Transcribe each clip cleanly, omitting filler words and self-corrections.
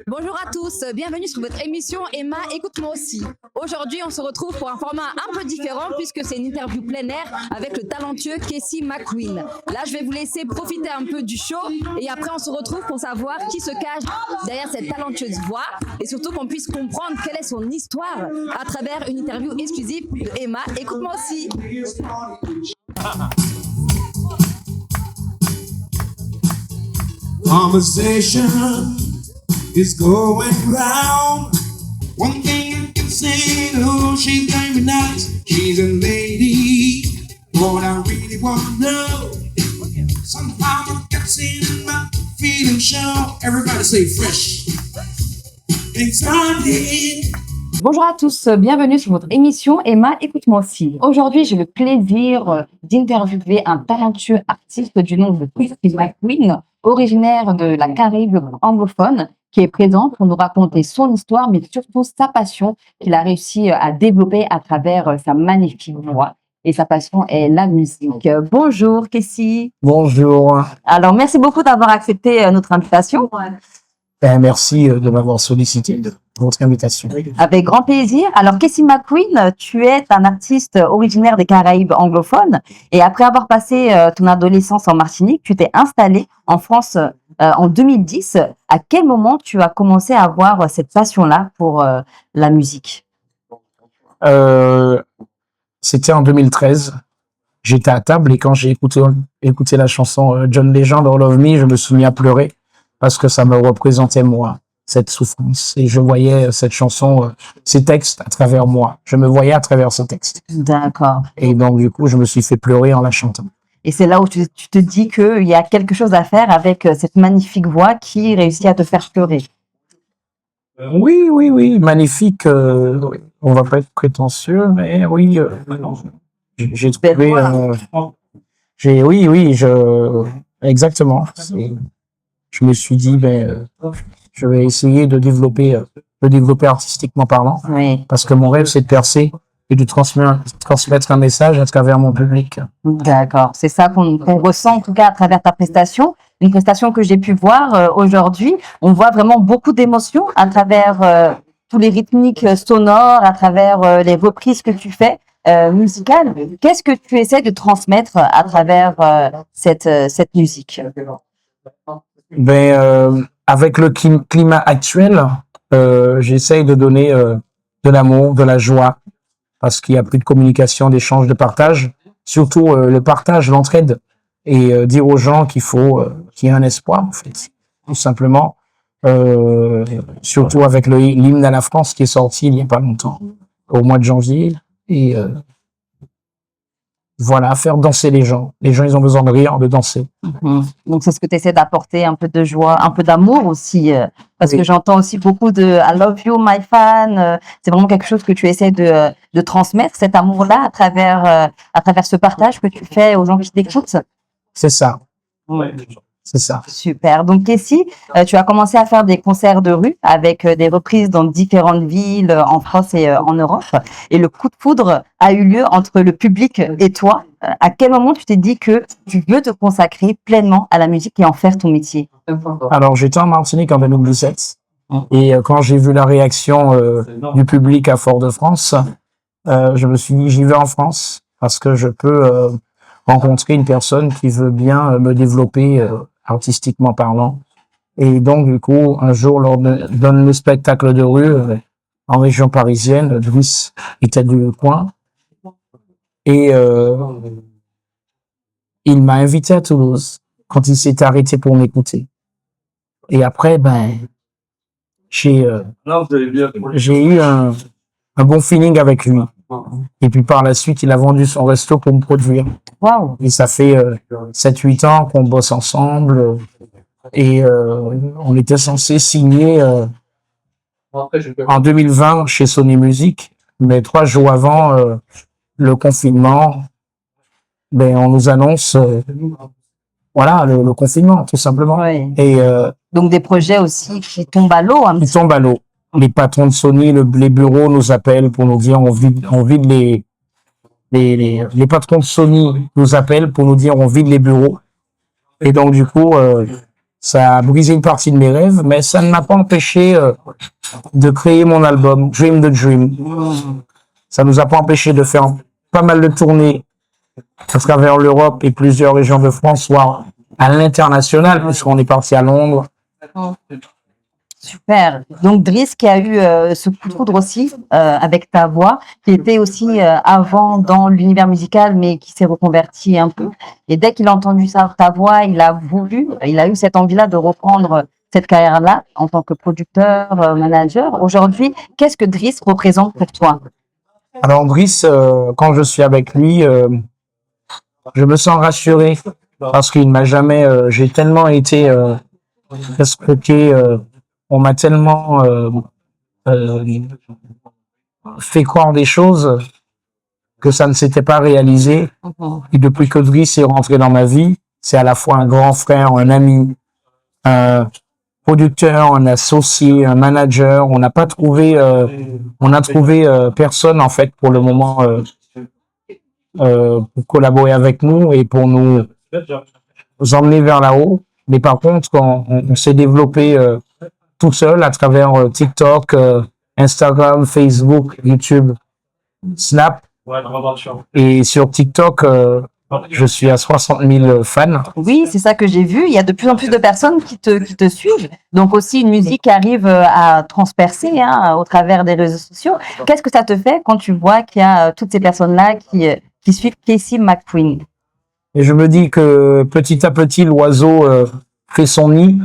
Bonjour à tous, bienvenue sur votre émission Emma, écoute-moi aussi. Aujourd'hui, on se retrouve pour un format un peu différent puisque c'est une interview plein air avec le talentueux Casey McQueen. Là, je vais vous laisser profiter un peu du show et après, on se retrouve pour savoir qui se cache derrière cette talentueuse voix et surtout qu'on puisse comprendre quelle est son histoire à travers une interview exclusive de Emma, écoute-moi aussi. Conversation is going round. One thing I can say, oh, she's very nice. She's a lady. What I really want to know. Somehow I got in my feeling show. Everybody say fresh. It's Friday. Bonjour à tous, bienvenue sur votre émission Emma, écoute-moi aussi. Aujourd'hui, j'ai le plaisir d'interviewer un talentueux artiste du nom de Casey McQueen, originaire de la Caraïbe anglophone, qui est présent pour nous raconter son histoire, mais surtout sa passion qu'il a réussi à développer à travers sa magnifique voix. Et sa passion est la musique. Bonjour Casey. Bonjour. Alors, merci beaucoup d'avoir accepté notre invitation. Merci de m'avoir sollicité de votre invitation. Avec grand plaisir. Alors, Casey McQueen, tu es un artiste originaire des Caraïbes anglophones et après avoir passé ton adolescence en Martinique, tu t'es installé en France en 2010. À quel moment tu as commencé à avoir cette passion-là pour la musique? C'était en 2013. J'étais à table et quand j'ai écouté la chanson John Legend, All of Me, je me suis mis à pleurer parce que ça me représentait moi, cette souffrance. Et je voyais cette chanson, ces textes à travers moi. Je me voyais à travers ce texte. D'accord. Et donc, du coup, je me suis fait pleurer en la chantant. Et c'est là où tu te dis qu'il y a quelque chose à faire avec cette magnifique voix qui réussit à te faire pleurer. Oui. Magnifique. On va pas être prétentieux, mais oui. J'ai trouvé... Exactement. Je me suis dit, je vais essayer de développer artistiquement parlant. Oui. Parce que mon rêve, c'est de percer et de transmettre un message à travers mon public. D'accord. C'est ça qu'on ressent, en tout cas, à travers ta prestation. Une prestation que j'ai pu voir aujourd'hui. On voit vraiment beaucoup d'émotions à travers tous les rythmiques sonores, à travers les reprises que tu fais musicales. Qu'est-ce que tu essaies de transmettre à travers cette musique? Avec le climat actuel, j'essaye de donner de l'amour, de la joie, parce qu'il n'y a plus de communication, d'échange, de partage. Surtout le partage, l'entraide, et dire aux gens qu'il faut qu'il y ait un espoir, en fait, tout simplement. Surtout avec l'hymne à la France qui est sorti il n'y a pas longtemps, au mois de janvier. Et voilà, faire danser les gens. Les gens, ils ont besoin de rire, de danser. Donc, c'est ce que tu essaies d'apporter, un peu de joie, un peu d'amour aussi. Parce Oui. que j'entends aussi beaucoup de I love you, my fan. C'est vraiment quelque chose que tu essaies de transmettre, cet amour-là, à travers ce partage que tu fais aux gens qui t'écoutent. C'est ça. C'est ça. Super. Donc, Casey, tu as commencé à faire des concerts de rue avec des reprises dans différentes villes en France et en Europe. Et le coup de foudre a eu lieu entre le public et toi. À quel moment tu t'es dit que tu veux te consacrer pleinement à la musique et en faire ton métier? Alors, j'étais en Martinique en 2017. Et quand j'ai vu la réaction du public à Fort-de-France, je me suis dit, j'y vais en France parce que je peux rencontrer une personne qui veut bien me développer artistiquement parlant. Et donc, du coup, un jour, lors d'un spectacle de rue en région parisienne, Driss était du coin. Et il m'a invité à Toulouse quand il s'est arrêté pour m'écouter. Et après, j'ai eu un bon feeling avec lui. Et puis par la suite, il a vendu son resto pour me produire. Waouh! Et ça fait 7-8 ans qu'on bosse ensemble. Et on était censé signer en 2020 chez Sony Music. Mais 3 jours avant le confinement, on nous annonce le confinement, tout simplement. Oui. Et Donc, des projets aussi qui tombent à l'eau. ils tombent à l'eau. Les patrons de Sony, les bureaux nous appellent pour nous dire on vide les patrons de Sony nous appellent pour nous dire on vide les bureaux. Et donc du coup, Ça a brisé une partie de mes rêves, mais ça ne m'a pas empêché de créer mon album Dream the Dream. Ça nous a pas empêché de faire pas mal de tournées à travers l'Europe et plusieurs régions de France, voire à l'international, puisqu'on est parti à Londres. Super. Donc Driss qui a eu ce coup de foudre aussi avec ta voix, qui était aussi avant dans l'univers musical, mais qui s'est reconverti un peu. Et dès qu'il a entendu ta voix, il a eu cette envie-là de reprendre cette carrière-là en tant que producteur, manager. Aujourd'hui, qu'est-ce que Driss représente pour toi? Alors Driss, quand je suis avec lui, je me sens rassuré parce qu'il m'a jamais. J'ai tellement été respecté. On m'a tellement fait croire des choses que ça ne s'était pas réalisé. Et depuis que Driss est rentré dans ma vie, c'est à la fois un grand frère, un ami, un producteur, un associé, un manager. On n'a pas trouvé, on a trouvé personne en fait pour le moment pour collaborer avec nous et pour nous emmener vers là-haut. Mais par contre, on s'est développé tout seul à travers TikTok, Instagram, Facebook, YouTube, Snap. Et sur TikTok, je suis à 60 000 fans. Oui, c'est ça que j'ai vu. Il y a de plus en plus de personnes qui te suivent. Donc aussi une musique qui arrive à transpercer au travers des réseaux sociaux. Qu'est-ce que ça te fait quand tu vois qu'il y a toutes ces personnes-là qui suivent Casey McQueen? Et je me dis que petit à petit, l'oiseau fait son nid.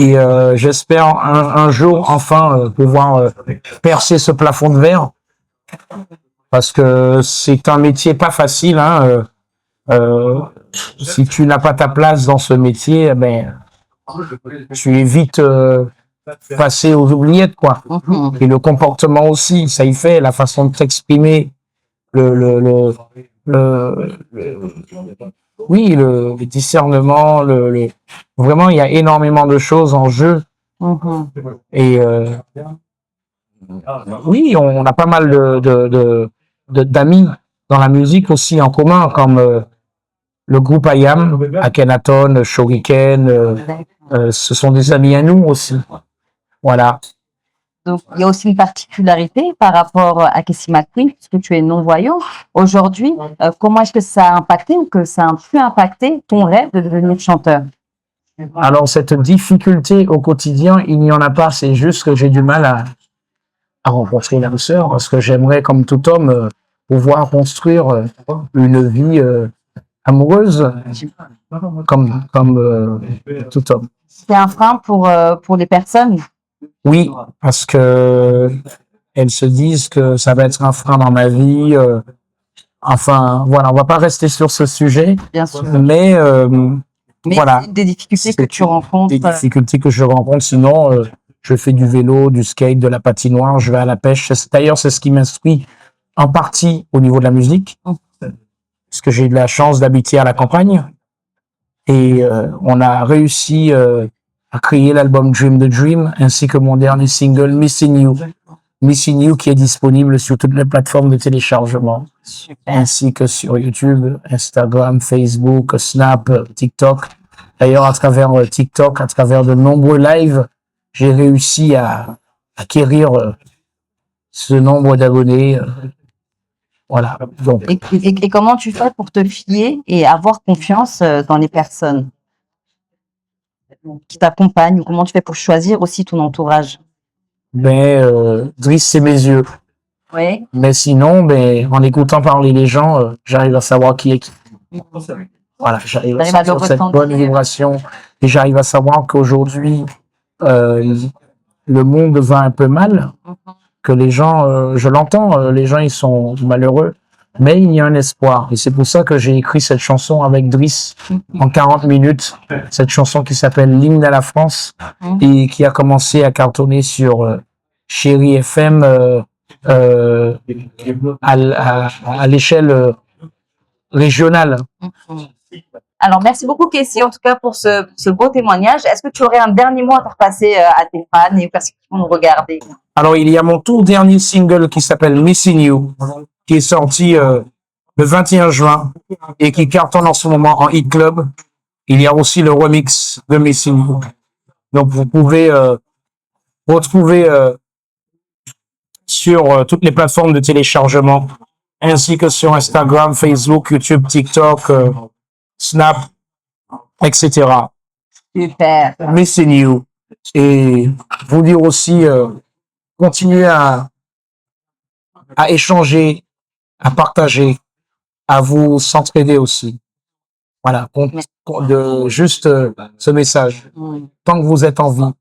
Et j'espère un jour enfin pouvoir percer ce plafond de verre. Parce que c'est un métier pas facile. Si tu n'as pas ta place dans ce métier, tu es vite passé aux oubliettes, quoi. Et le comportement aussi, ça y fait, la façon de t'exprimer, le discernement, vraiment, il y a énormément de choses en jeu. Et oui, on a pas mal d'amis dans la musique aussi en commun, comme le groupe IAM, Akhenaton, Shuriken, ce sont des amis à nous aussi. Voilà. Donc, il y a aussi une particularité par rapport à Casey McQueen, puisque tu es non-voyant. Aujourd'hui, comment est-ce que ça a impacté ou que ça a pu impacter ton rêve de devenir chanteur? Alors, cette difficulté au quotidien, il n'y en a pas. C'est juste que j'ai du mal à rencontrer l'âme sœur, parce que j'aimerais, comme tout homme, pouvoir construire une vie amoureuse, comme tout homme. C'est un frein pour les personnes? Oui, parce que elles se disent que ça va être un frein dans ma vie. Enfin, voilà, on va pas rester sur ce sujet. Bien sûr. Mais voilà. Des difficultés que tu rencontres. Des difficultés que je rencontre. Sinon, je fais du vélo, du skate, de la patinoire, je vais à la pêche. D'ailleurs, c'est ce qui m'instruit en partie au niveau de la musique. Parce que j'ai eu de la chance d'habiter à la campagne. Et on a réussi à créer l'album Dream the Dream, ainsi que mon dernier single Missing You. Missing You qui est disponible sur toutes les plateformes de téléchargement. Super. Ainsi que sur YouTube, Instagram, Facebook, Snap, TikTok. D'ailleurs, à travers TikTok, à travers de nombreux lives, j'ai réussi à acquérir ce nombre d'abonnés. Voilà. Donc. Et comment tu fais pour te fier et avoir confiance dans les personnes qui t'accompagnent, ou comment tu fais pour choisir aussi ton entourage? Driss, c'est mes yeux. Oui. Mais sinon, en écoutant parler les gens, j'arrive à savoir qui est qui. Voilà, j'arrive à sentir cette bonne vibration. Et j'arrive à savoir qu'aujourd'hui, le monde va un peu mal. Que les gens, je l'entends, les gens, ils sont malheureux. Mais il y a un espoir. Et c'est pour ça que j'ai écrit cette chanson avec Driss en 40 minutes. Cette chanson qui s'appelle L'hymne à la France et qui a commencé à cartonner sur Chérie FM à l'échelle régionale. Alors, merci beaucoup, Casey, en tout cas, pour ce beau témoignage. Est-ce que tu aurais un dernier mot à faire passer à tes fans et aux personnes qui vont nous regarder? Alors, il y a mon tout dernier single qui s'appelle Missing You, qui est sorti le 21 juin et qui cartonne en ce moment en Hit Club. Il y a aussi le remix de Missing You. Donc, vous pouvez retrouver sur toutes les plateformes de téléchargement, ainsi que sur Instagram, Facebook, YouTube, TikTok, Snap, etc. Super. Missing you. Et vous dire aussi, continuez à échanger, à partager, à vous s'entraider aussi. Voilà, juste ce message. Tant que vous êtes en vie,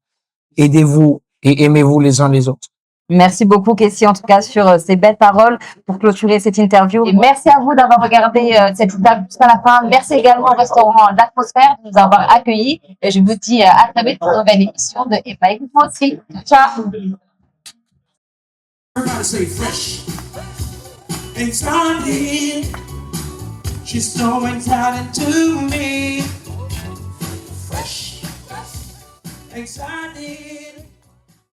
aidez-vous et aimez-vous les uns les autres. Merci beaucoup, Kessie, en tout cas, sur ces belles paroles pour clôturer cette interview. Et merci à vous d'avoir regardé cette interview jusqu'à la fin. Merci également au restaurant L'Atmosphère de nous avoir accueillis. Et je vous dis à très vite pour une nouvelle émission de Emma Écoute-moi aussi. Ciao! Everybody say fresh. Exciting. She's so exciting to me. Fresh. Exciting.